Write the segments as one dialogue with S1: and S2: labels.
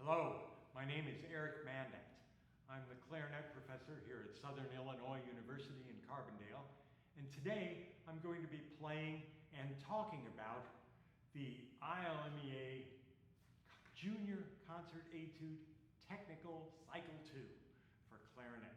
S1: Hello, my name is Eric Mandat. I'm the clarinet professor here at Southern Illinois University in Carbondale, and today I'm going to be playing and talking about the ILMEA Junior Concert Etude Technical Cycle 2 for clarinet.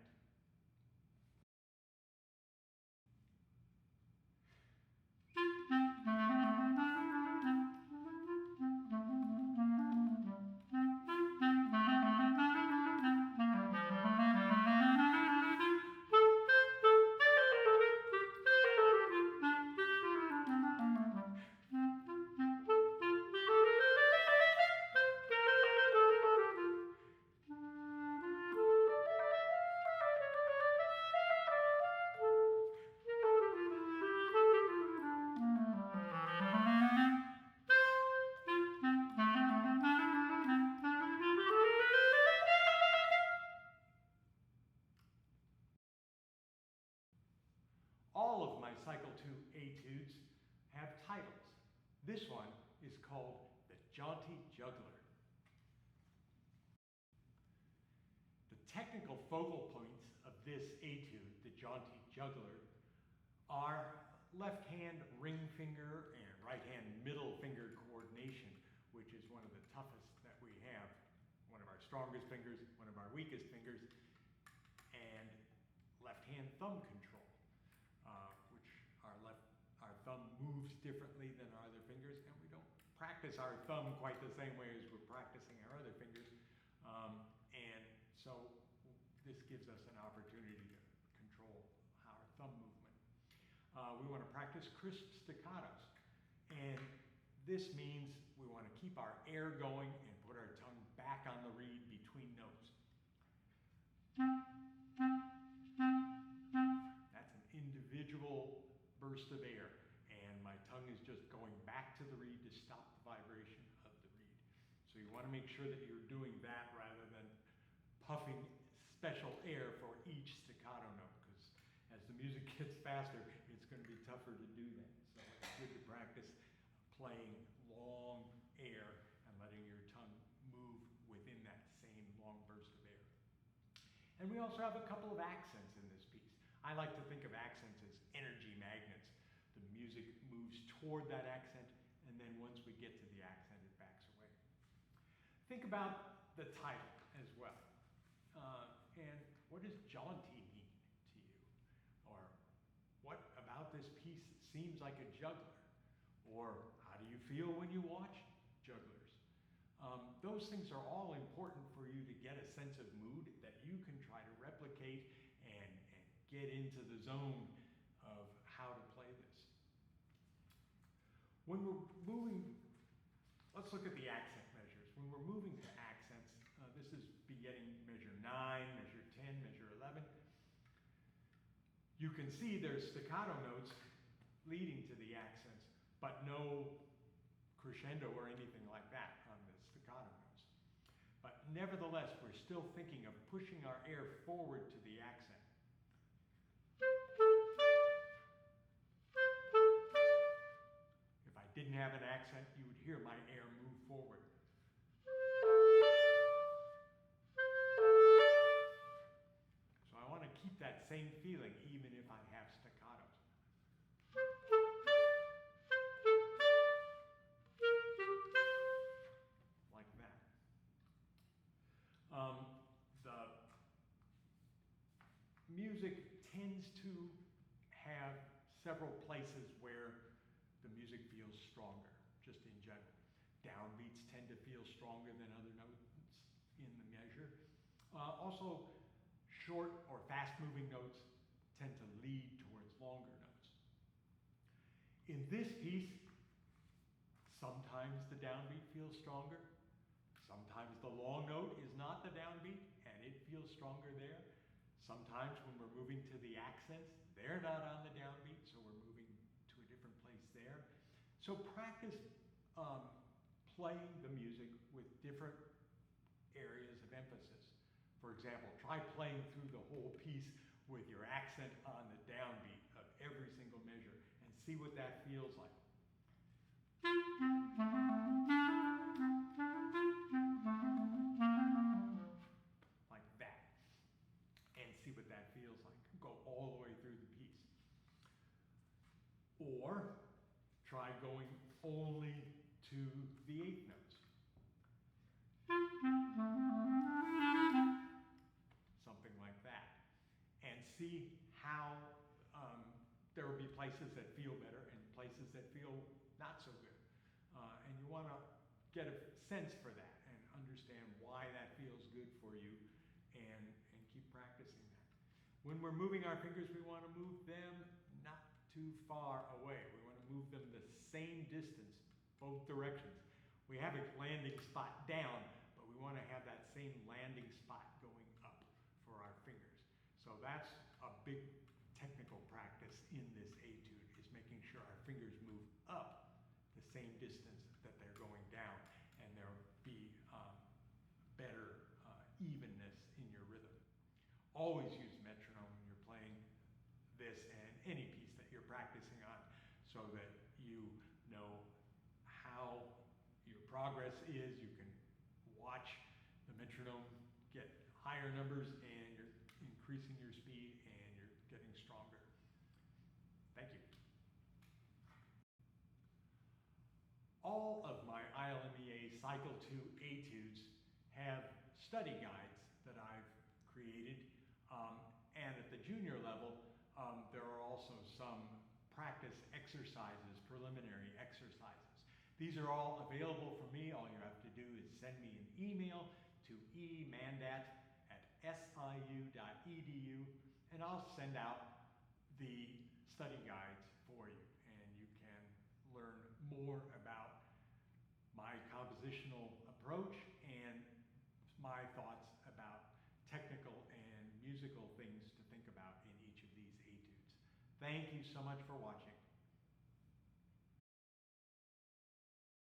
S1: All of my Cycle 2 etudes have titles. This one is called the Jaunty Juggler. The technical focal points of this etude, the Jaunty Juggler, are left hand ring finger and right hand middle finger coordination, which is one of the toughest that we have. One of our strongest fingers, one of our weakest fingers, and left hand thumb control. Which our thumb moves differently than our other fingers, and we don't practice our thumb quite the same way as we're practicing our other fingers. And so this gives us an opportunity to control our thumb movement. We want to practice crisp staccatos, and this means we want to keep our air going and put our tongue back on the reed between notes. Individual burst of air, and my tongue is just going back to the reed to stop the vibration of the reed. So you want to make sure that you're doing that rather than puffing special air for each staccato note, because as the music gets faster, it's going to be tougher to do that. So it's good to practice playing long air and letting your tongue move within that same long burst of air. And we also have a couple of accents in this piece. I like to think of accents as energy magnets. The music moves toward that accent, and then once we get to the accent, it backs away. Think about the title as well. And what does jaunty mean to you? Or what about this piece seems like a juggler? Or how do you feel when you watch jugglers? Those things are all important for you to get a sense of mood that you can try to replicate and get into the zone of how to play this. When we're moving, let's look at the accent measures. When we're moving to accents, this is beginning measure 9, measure 10, measure 11. You can see there's staccato notes leading to the accents, but no crescendo or anything like that on the staccato notes. But nevertheless, we're still thinking of pushing our air forward to the accent. If I didn't have an accent, you would hear my air move forward. So I want to keep that same feeling even if I have staccatos. Like that. The music tends to have several places where the music feels stronger, just in general. Downbeats tend to feel stronger than other notes in the measure. Also, short or fast-moving notes tend to lead towards longer notes. In this piece, sometimes the downbeat feels stronger. Sometimes the long note is not the downbeat, and it feels stronger there. Sometimes when we're moving to the accents, they're not on the downbeat, so we're moving to a different place there. So practice playing the music with different areas of emphasis. For example, try playing through the whole piece with your accent on the downbeat of every single measure and see what that feels like. places that feel better and places that feel not so good. And you want to get a sense for that and understand why that feels good for you and keep practicing that. When we're moving our fingers, we want to move them not too far away. We want to move them the same distance, both directions. We have a landing spot down, but we want to have that same landing spot going up for our fingers. So that's a big technical practice in this etude, is making sure our fingers move up the same distance that they're going down, and there'll be better evenness in your rhythm. Always use metronome when you're playing this and any piece that you're practicing on, so that you know how your progress is. You can watch the metronome get higher numbers, and you're increasing your speed, and you're getting stronger. Thank you. All of my ILMEA Cycle 2 etudes have study guides that I've created, and at the junior level, there are also some practice exercises, preliminary exercises. These are all available for me. All you have to do is send me an email to emandat@siu.edu, and I'll send out the study guides for you, and you can learn more about my compositional approach and my thoughts about technical and musical things to think about in each of these etudes. Thank you so much for watching.